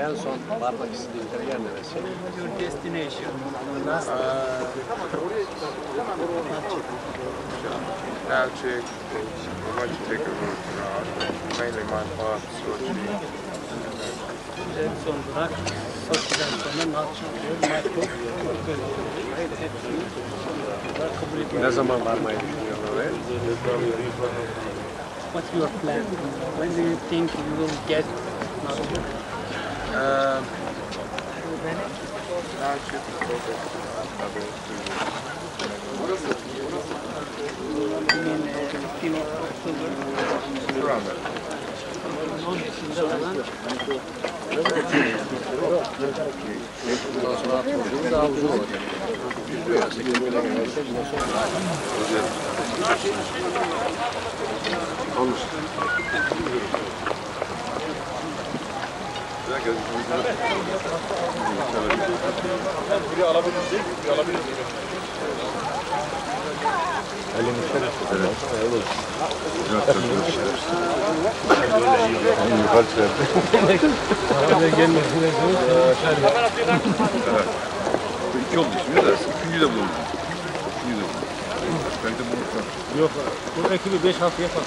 En son varmak istediğin yer neresi? Your destination. Nalchik, I want to take a route around, mainly my path, Sochi. En son durak Sochi'den sonra Nalçık'ıyor, Markov, kabul ediyor. Ne zaman varmayı düşünüyorsun oraya? What's your plan? When do you think you will get Nalçık? Nalchik, I mean, 15 October. around that. Onun içinde olan Daha uzun olacak. İki oldu şimdi de. Üçüncü de bulundu. Belki de bunu Yok, bu ekibi 5-6 yapar.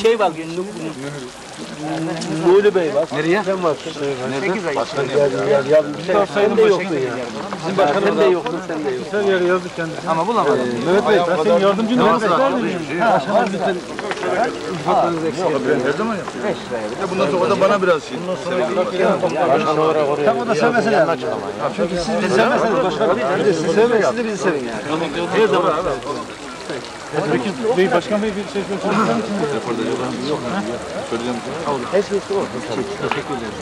şey var, Nuri Bey var. Nereye? Sen varsın. Nerede? Başkan Sen de yoktun ya. Bizim başkanım da yoktu, sen de yoktun. Her yere yazdık kendisine. Ama bulamadım. Mehmet Bey, ben senin yardımcın Mehmet Bey. Başkanım lütfen ifatlarınızı eksik etmeyin. her zaman yapıyor. Bundan sonra da bana biraz şey. Tam o da sevmesi lazım. Çünkü siz bizi sevmeseniz başkanım. Siz sevmeyin, siz de bizi sevin yani. Her zaman. Peki Bey, Başkan Bey bir şey söylemek ister misiniz? Söyleyeceğim. Her şeysi o. Teşekkür ederim.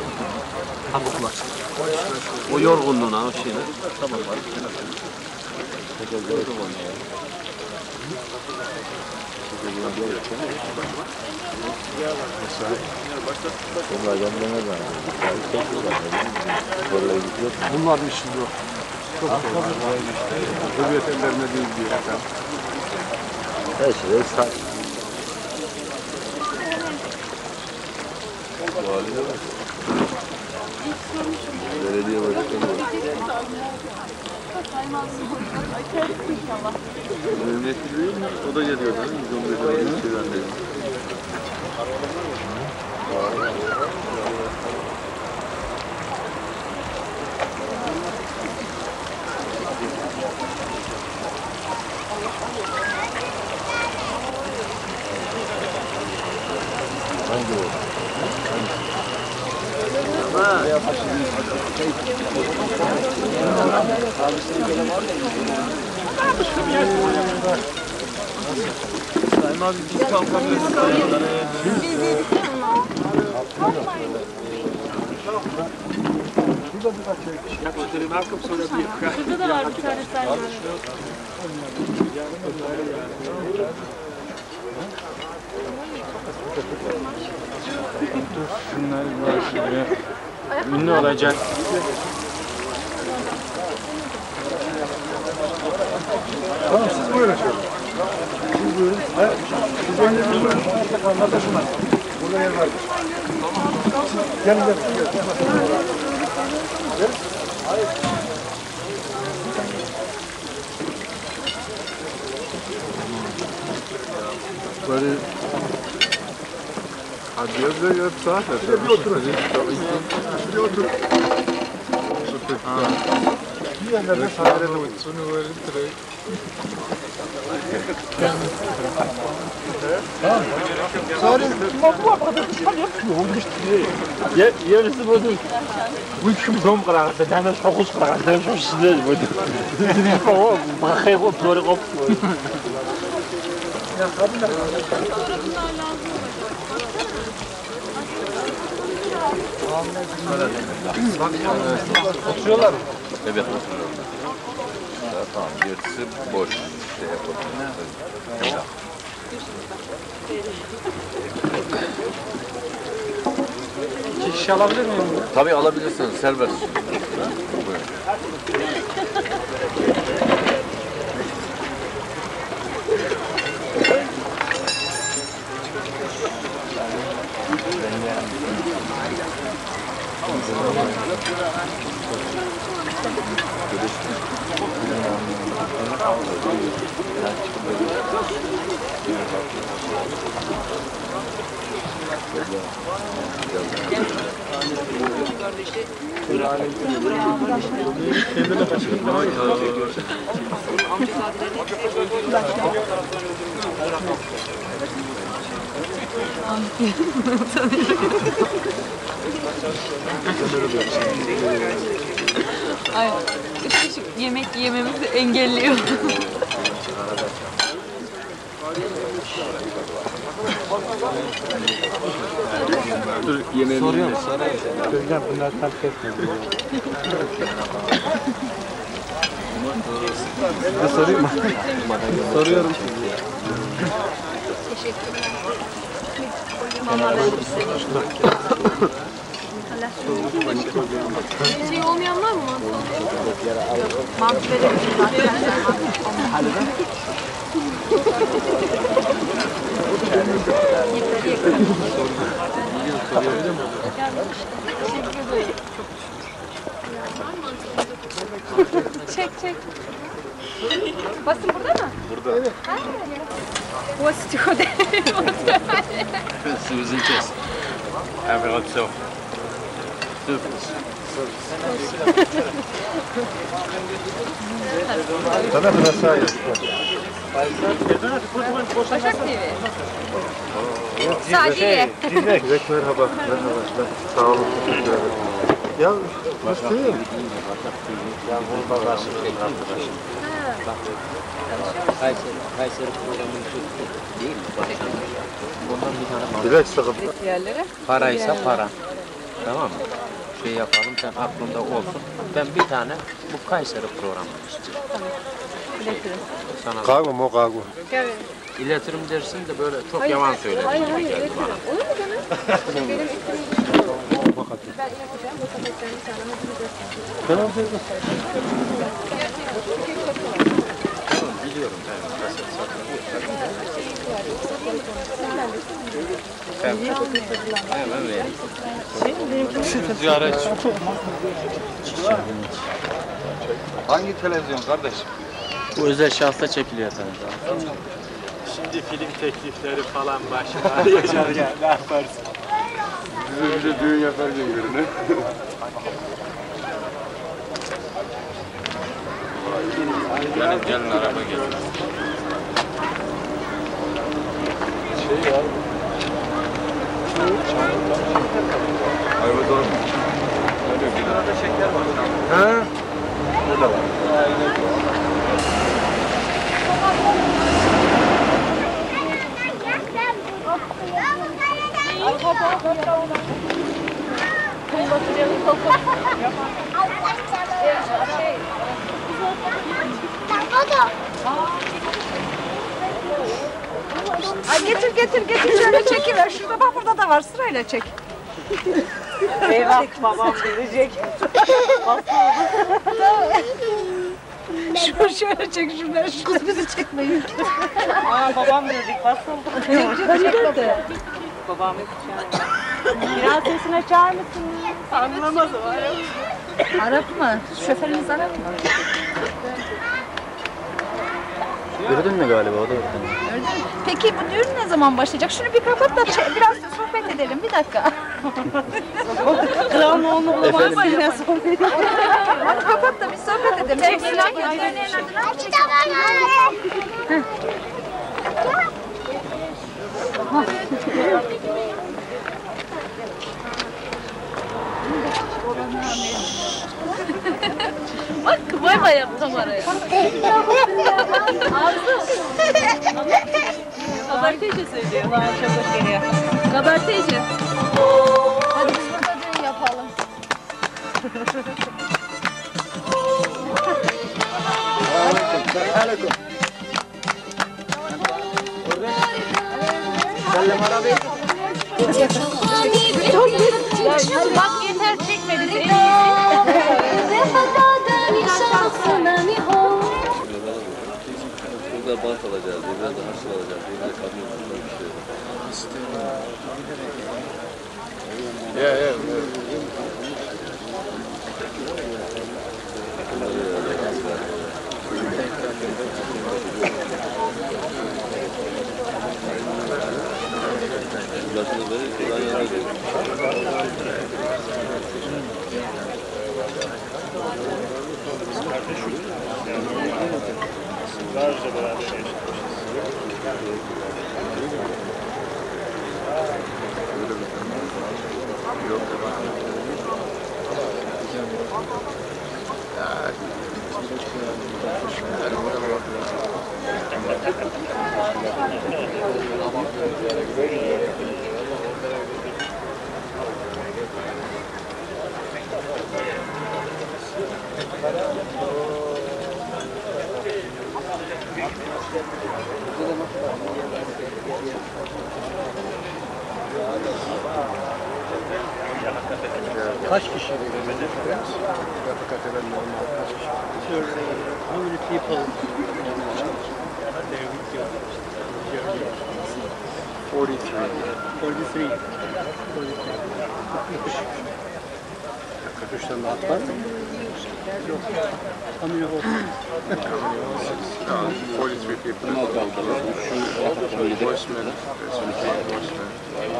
Hamdolsun. O yorgunluğuna, o şeyine. Tamam var. Bunların işi yok. Çok zor. Hürriyet ellerine değil diyor efendim. Her şey sağ. Belediye başkanı var. Memnuniyetli değil mi? O da geliyor değil mi? 115 lira. Hangi o? Saymaz biz kalkabiliriz. Burada da var bir tane saymaz. Şunlar var şimdi. Ünlü olacak. Tamam siz buyurun şöyle. Siz buyurun. Siz önce bir buyurun. Anlatın şunlar. Burada yer var. Gelin gelin. Böyle hadi yazıyor ya saat. Bir oturun. Bir oturun. Bir yerlerde sahilde Yerisi böyle. Bu kim dom kırar? Bir tane şokus kırar. Ben şu sizde böyle. Bakayım o doğru koptu. Oturuyorlar mı? Evet oturuyorlar. Tamam gerisi boş. Şey yapalım. İki kişi alabilir miyim? Tabii alabilirsiniz serbest. Buyurun. Ay, 3 kişi yemek yememizi engelliyor. Soruyorum. Çocuklar bunlar fark etmiyor. Size sorayım mı? Soruyorum. Şey olmayan var mı? Mantı verebilirim zaten. Çek çek. Basın burada mı? Burada. Evet. O stihode. Susan Chess. Have it so. Sana biraz sağ yap. Başak TV. Sadiye. Direkt merhaba. Merhaba. Sağ olun. Teşekkür ederim. Ya Hüseyin. Ya bunu da karşı arkadaşım. Kayseri programının değil mi? Ondan bir tane Dilek sıkıntı. Yerlere. paraysa para. Tamam mı? Şey yapalım sen aklında olsun. Ben bir tane bu Kayseri programını istiyorum. İletirim. Sana Kahve mi o kahve? Gel. iletirim dersin de böyle çok yalan söyledin Hayır gibi hayır geldi iletirim. bana. Olur mu canım? Benim ismim. Ben ileteceğim. Bu paketlerini sana gideceksin. Tamam. Biliyorum ben. Hemen vereyim. Ziyaretçi. Hangi televizyon kardeşim? Bu özel şahsa çekiliyor efendim. Şimdi film teklifleri falan başına arayacağız ya. Ne yaparsın? Bize düğün yaparken görünür. Gelin araba gelin. Ayvaz oğlum. Ha? O da var. Ay getir şöyle çekiver. Şurada bak burada da var sırayla çek. Eyvah babam verecek. Şöyle çek şunları. Kız bizi çekmeyin. Aa babam verecek basıldı. Çek de. Babam yapacak. Biraz sesini açar mısın? Anlamaz o. Arap mı? Şoförünüz Arap mı? Gördün mü galiba o da orada. Peki bu düğün ne zaman başlayacak? Şunu bir kapat da biraz da sohbet edelim. Bir dakika. Kralın oğlunu bulamazsın ya sohbet. Hadi kapat da bir sohbet edelim. Çeksinler kendilerinin adına. Bak bay bay yaptım araya. Arzu. Kabartıyca söylüyor. Bana çok hoş geliyor. Kabartıycı. Hadi biz burada düğün yapalım. Bak yeter çekmedi. Burada bant alacağız, burada da harçlı alacağız, burada kamyon bir şey. Yeah, yeah. Ulaşını verir, buradan yana verir. Kaç kişi? Fakat edenlerin kaç kişi? How many people are there with you? 43. 43. 43'ten daha var mı? How many of us? 43 people. Horsemen, 17 horsemen. 16.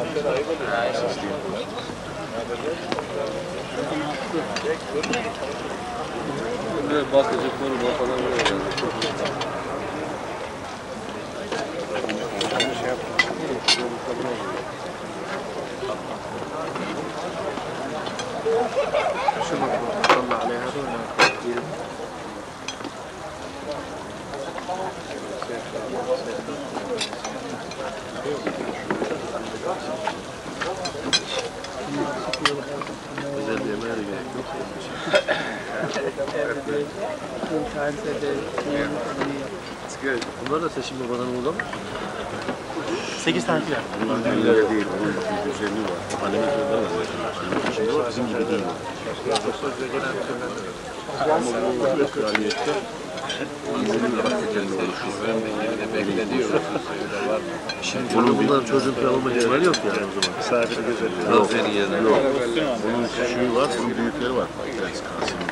Buraya bakıcı, koruma falan buraya geldi. Çok iyi. شو المفروض نطلع عليه هذول كثير. Güzel bir yemeğe de gerek yok. It's good. Bunlar da seçim babadan orada mı? 8 tane var. Bunlar düğünleri değil, bunun bir düzeni var. Annemiz orada var. Şimdi var, bizim gibi değil. Ama bu kraliyette İzmir'in hakikaten oluşuyor. Şimdi bunların çocuğun falan olma ihtimali yok yani o zaman. Sadece gözetliyor. Yok senin yerine. Yok. Bunun küçüğü var, bunun büyükleri var. Prens Kasım'ın.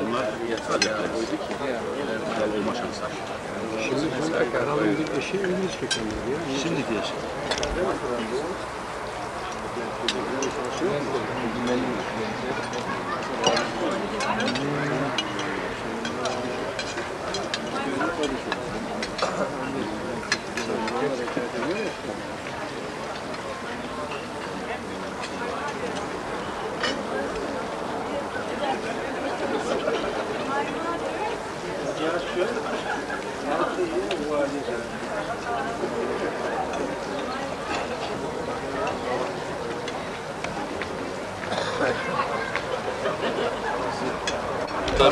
Bunlar kral olma şansı. Şimdi kralın bir eşi İngiliz kökenli diyor. Şimdiki yaşı.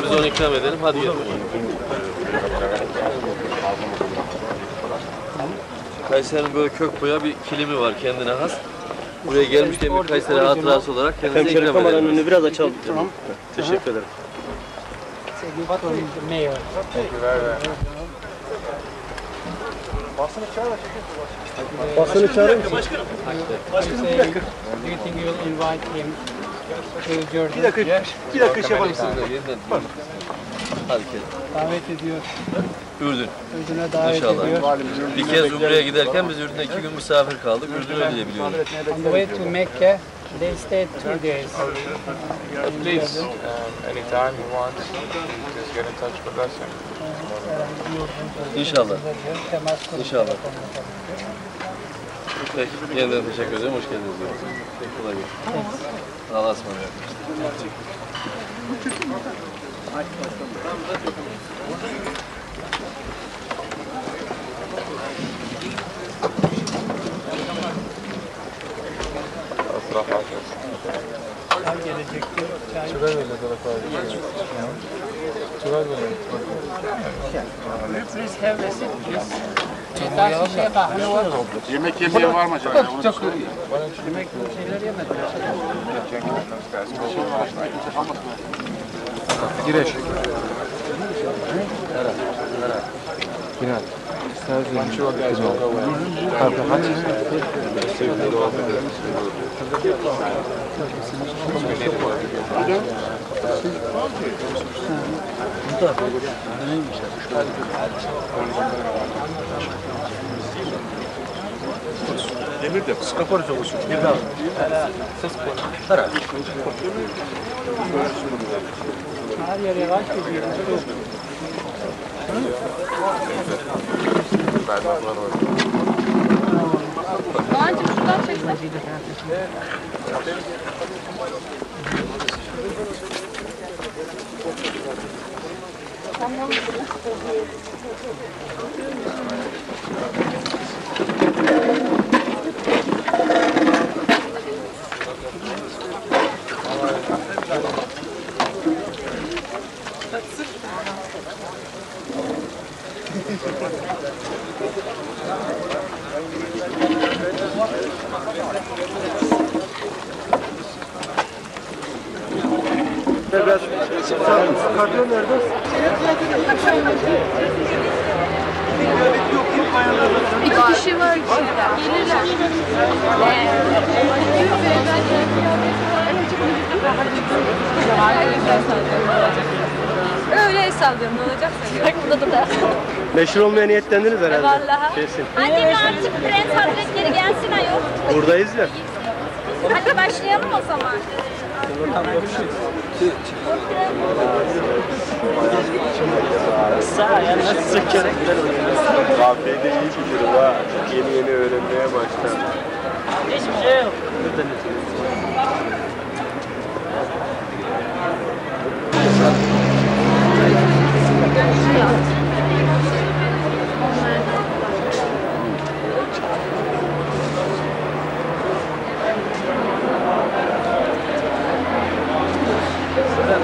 Biz onu ikram edelim. Hadi gel. Kayseri'nin böyle kök boya bir kilimi var kendine has. Buraya gelmişken bir Kayseri hatırası olarak kendinize ikram edelim. Önünü biraz açalım. Tamam. Teşekkür ederim. Basını çağırır mısın? Başkanım bir dakika. Do you think you will invite him to Jordan? Bir dakika şey yapalım size. Hadi gel. Davet ediyor. Ürdün. Ürdün'e davet İnşallah. ediyor. Bir kez Umre'ye giderken biz Ürdün'de 2 gün misafir kaldık. Ürdün'ü diye biliyorum. On the way to Mecca, they stayed 2 days. Please, anytime you want, just get in touch with us. İnşallah. Temas kurun. İnşallah. Peki, yeniden teşekkür ederim. Hoş geldiniz. Kolay gelsin. Allah'a ısmarladık. Please have a seat, please. Ders şey kahve var. Yemek yemeyen var mı acaba? Çok yemek şeyler yemediler. Gireş. Demir de skapor çalışıyor. Bir daha. Her yere yavaş gidiyor. Doğancığım şuradan çeksen. Kartlar nerede? İki kişi var içeride. Gelirler. Öyle el sallıyorum, ne olacaksa. Burada da. Meşhur olmaya niyetlendiniz herhalde. Vallahi. Kesin. Hadi artık Prens Hazretleri gelsin ayol. Buradayız ya. Hadi başlayalım o zaman. Kahvede iyi bilirim ha. Yeni öğrenmeye başladım. Hiçbir şey yok.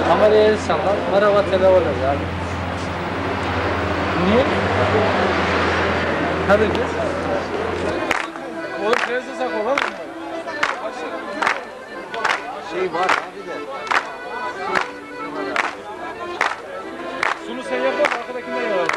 Kameraya el sallar, merhaba telefon eder. Niye? Hadi kız. Oğlum prenses sak olan mı? Şey var abi de. Sunu sen yapma, arkadakinden yapalım.